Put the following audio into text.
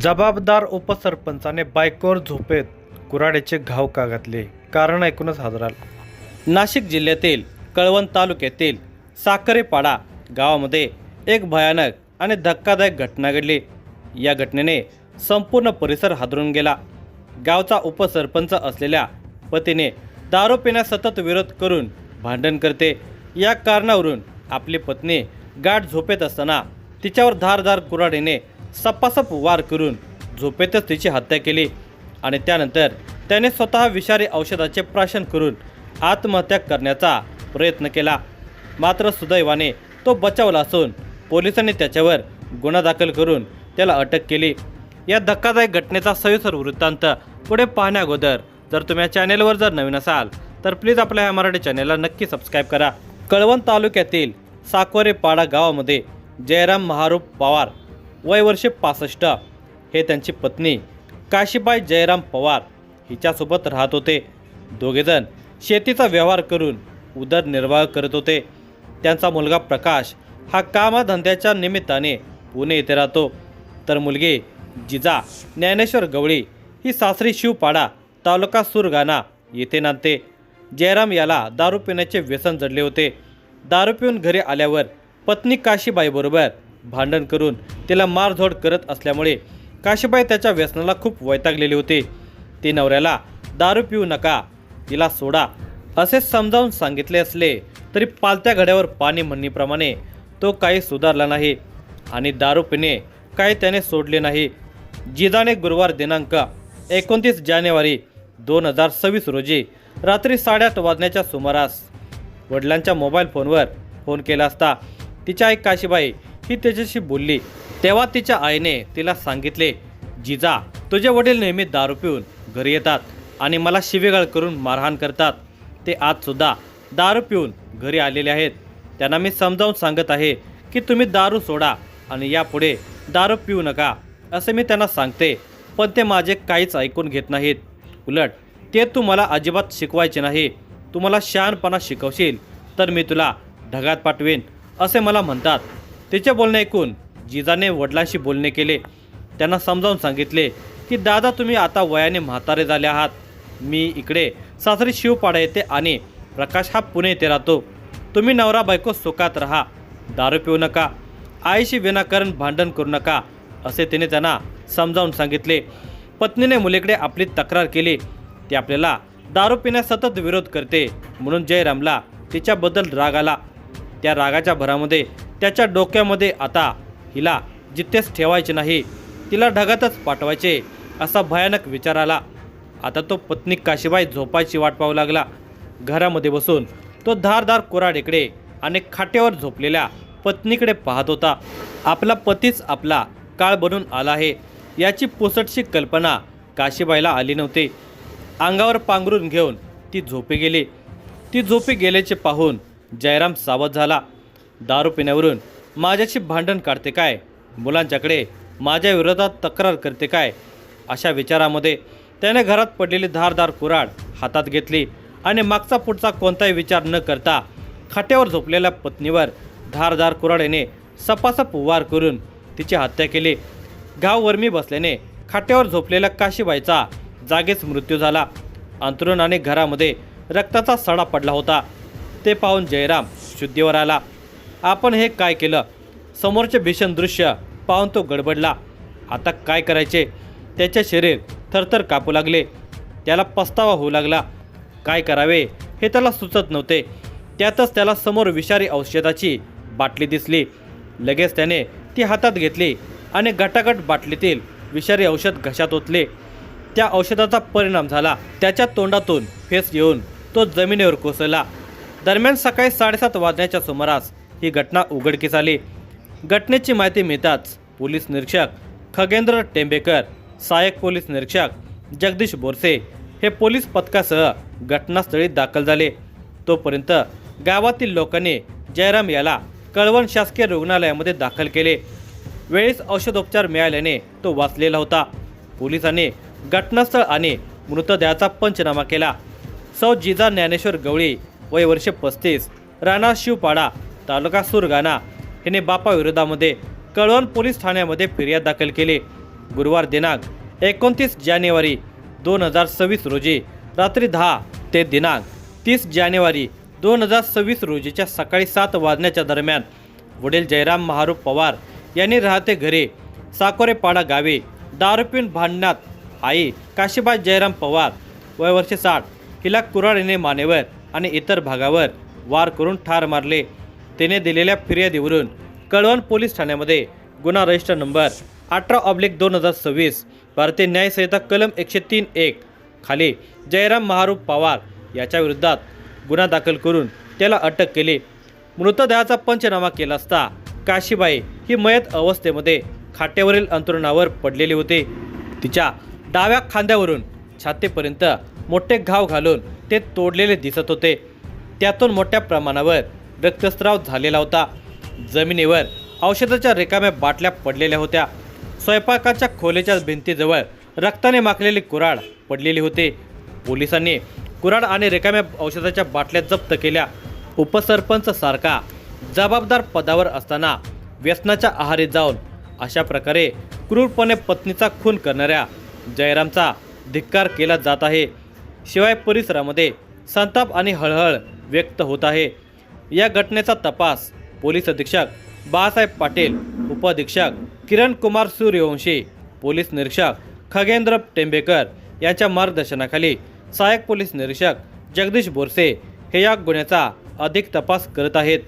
जबाबदार उपसरपंचाने बायकोवर झोपेत कुऱ्हाडीचे घाव का घातले? कारण ऐकूनच हादराल. नाशिक जिल्ह्यातील कळवण तालुक्यातील साखरेपाडा गावामध्ये एक भयानक आणि धक्कादायक घटना घडली. या घटनेने संपूर्ण परिसर हादरून गेला. गावचा उपसरपंच असलेल्या पतीने दारू पिण्यास सतत विरोध करून भांडण करते. या कारणावरून आपली पत्नी गाढ झोपेत असताना तिच्यावर धारदार कुऱ्हाडीने सपासप वार करून झोपेतच तिची हत्या केली आणि त्यानंतर त्याने स्वतः विषारी औषधाचे प्राशन करून आत्महत्या करण्याचा प्रयत्न केला. मात्र सुदैवाने तो बचावला असून पोलिसांनी त्याच्यावर गुन्हा दाखल करून त्याला अटक केली. या धक्कादायक घटनेचा सविस्तर वृत्तांत पुढे पाहण्याअगोदर जर तुम्ही या चॅनेलवर जर नवीन असाल तर प्लीज आपल्या या मराठी चॅनेलला नक्की सबस्क्राईब करा. कळवण तालुक्यातील साखरेपाडा गावामध्ये जयराम महारूप पवार वय वर्षे 65 हे त्यांची पत्नी काशीबाई जयराम पवार हिच्यासोबत राहत होते. दोघेजण शेतीचा व्यवहार करून उदरनिर्वाह करत होते. त्यांचा मुलगा प्रकाश हा कामधंद्याच्या निमित्ताने पुणे येथे राहतो, तर मुलगी जिजा ज्ञानेश्वर गवळी ही सासरी शिवपाडा तालुका सुरगाणा येथे नांदते. जयराम याला दारू पिण्याचे व्यसन जडले होते. दारू पिऊन घरी आल्यावर पत्नी काशीबाईबरोबर भांडण करून तिला मारझोड करत असल्यामुळे काशीबाई त्याच्या व्यसनाला खूप वैतागलेली होती. ती नवऱ्याला दारू पिऊ नका, तिला सोडा असे समजावून सांगितले असले तरी पालत्या घड्यावर पाणी म्हणण्याप्रमाणे तो काही सुधारला नाही आणि दारू पिणे काही त्याने सोडले नाही. जिजाने गुरुवार दिनांक 29 जानेवारी 2026 रोजी रात्री 8:30 वाजण्याच्या सुमारास वडिलांच्या मोबाईल फोनवर फोन केला असता तिच्या आई काशीबाई ही त्याच्याशी बोलली. तेव्हा तिच्या आईने तिला सांगितले, जिजा तुझे वडील नेहमी दारू पिऊन घरी येतात आणि मला शिवीगाळ करून मारहाण करतात. ते आजसुद्धा दारू पिऊन घरी आलेले आहेत. त्यांना मी समजावून सांगत आहे की तुम्ही दारू सोडा आणि यापुढे दारू पिऊ नका असे मी त्यांना सांगते, पण ते माझे काहीच ऐकून घेत नाहीत. उलट ते तू मला अजिबात शिकवायचे नाही. तू मला शहाणपणा शिकवशील तर मी तुला ढगात पाठवेन असे मला म्हणतात. तिचे बोलणे ऐकून जिजाने वडिलांशी बोलणे केले. त्यांना समजावून सांगितले की दादा तुम्ही आता वयाने म्हातारे झाले आहात. मी इकडे सासरी शिवपाडा येते आणि प्रकाश हा पुणे येथे राहतो. तुम्ही नवरा बायको सुखात राहा, दारू पिऊ नका, आईशी विनाकारण भांडण करू नका असे तिने त्यांना समजावून सांगितले. पत्नीने मुलीकडे आपली तक्रार केली. ती आपल्याला दारू पिण्यास सतत विरोध करते म्हणून जयरामला तिच्याबद्दल राग आला. त्या रागाच्या भरामध्ये त्याच्या डोक्यामध्ये आता हिला जिथेच ठेवायचे नाही, तिला ढगातच पाठवायचे असा भयानक विचार आला. आता तो पत्नी काशीबाई झोपायची वाट पाहू लागला. घरामध्ये बसून तो धारदार कुऱ्हाडीकडे आणि खाटेवर झोपलेल्या पत्नीकडे पाहत होता. आपला पतीच आपला काळ बनून आला आहे याची पुसटशी कल्पना काशीबाईला आली नव्हती. अंगावर पांघरून घेऊन ती झोपी गेली. ती झोपी गेल्याचे पाहून जयराम सावध झाला. दारू पिण्यावरून माझ्याशी भांडण काढते काय, मुलांच्याकडे माझ्या विरोधात तक्रार करते काय, अशा विचारामध्ये त्याने घरात पडलेली धारदार कुऱ्हाड हातात घेतली आणि मागचा पुढचा कोणताही विचार न करता खाट्यावर झोपलेल्या पत्नीवर धारदार कुऱ्हाडीने सपासप वार करून तिची हत्या केली. घाव वर्मी बसल्याने खाट्यावर झोपलेल्या काशीबाईचा जागीच मृत्यू झाला. अंथरुण आणि घरामध्ये रक्ताचा सडा पडला होता. ते पाहून जयराम शुद्धीवर आला. आपण हे काय केलं? समोरचे भीषण दृश्य पाहून तो गडबडला. आता काय करायचे? त्याचे शरीर थरथर कापू लागले. त्याला पस्तावा होऊ लागला. काय करावे हे त्याला सुचत नव्हते. त्यातच त्याला समोर विषारी औषधाची बाटली दिसली. लगेच त्याने ती हातात घेतली आणि गटागट बाटलीतील विषारी औषध घशात ओतले. त्या औषधाचा परिणाम झाला. त्याच्या तोंडातून फेस येऊन तो जमिनीवर कोसळला. दरम्यान सकाळी 7:30 वाजण्याच्या सुमारास ही घटना उघडकीस आली. घटनेची माहिती मिळताच पोलीस निरीक्षक खगेंद्र टेंबेकर, सहाय्यक पोलीस निरीक्षक जगदीश बोरसे हे पोलीस पथकासह घटनास्थळी दाखल झाले. तोपर्यंत गावातील लोकांनी जयराम याला कळवण शासकीय रुग्णालयामध्ये दाखल केले. वेळीच औषधोपचार मिळाल्याने तो वाचलेला होता. पोलिसांनी घटनास्थळ आणि मृतदेहाचा पंचनामा केला. सौ जिजा ज्ञानेश्वर गवळी वय वर्षे 35 राणा शिवपाडा तालुका सुरगाणा हिने बापाविरोधामध्ये कळवण पोलीस ठाण्यामध्ये फिर्याद दाखल केली. गुरुवार दिनांक 29 जानेवारी 2026 रोजी रात्री 10 ते दिनांक 30 जानेवारी 2026 रोजीच्या सकाळी 7 वाजण्याच्या दरम्यान वडील जयराम महारूप पवार यांनी राहते घरी साकोरेपाडा गावी दारू पिऊन भांडणात आई काशीबाई जयराम पवार वय वर्ष 60 हिला कुऱ्हाडीने मानेवर आणि इतर भागावर वार करून ठार मारले। तिने दिलेल्या फिर्यादीवरून कळवण पोलीस ठाण्यामध्ये गुन्हा रजिस्टर नंबर 18/2026 भारतीय न्याय संहिता कलम 103(1) खाली जयराम महारूप पवार याच्या विरोधात गुन्हा दाखल करून त्याला अटक केली। मृतदेहाचा पंचनामा केला असता काशीबाई ही मयत अवस्थेमध्ये खाट्यावरील अंथरुणावर पडलेली होती। तिच्या डाव्या खांद्यावरून छातीपर्यंत मोठे घाव घालून ते तोडलेले दिसत होते। त्यातून मोठ्या प्रमाणावर रक्तस्राव झालेला होता। जमिनीवर औषधाच्या रिकाम्या बाटल्या पडलेल्या होत्या। स्वयंपाकाच्या खोलीच्या भिंतीजवळ रक्ताने माखलेली कुऱ्हाड पडलेली होती। पोलिसांनी कुऱ्हाड आणि रिकाम्या औषधाच्या बाटल्या जप्त केल्या। उपसरपंच सारखा जबाबदार पदावर असताना व्यसनाच्या आहारी जाऊन अशा प्रकारे क्रूरपणे पत्नीचा खून करणाऱ्या जयरामचा धिक्कार केला जात आहे। शिवाय परिसरामध्ये संताप आणि हळहळ व्यक्त होत आहे। या घटनेचा तपास पोलीस अधीक्षक बाळासाहेब पाटील, उपअधीक्षक किरण कुमार सूर्यवंशी, पोलीस निरीक्षक खगेंद्र टेंबेकर यांच्या मार्गदर्शनाखाली सहाय्यक पोलीस निरीक्षक जगदीश बोरसे हे या गुन्ह्याचा अधिक तपास करत आहेत।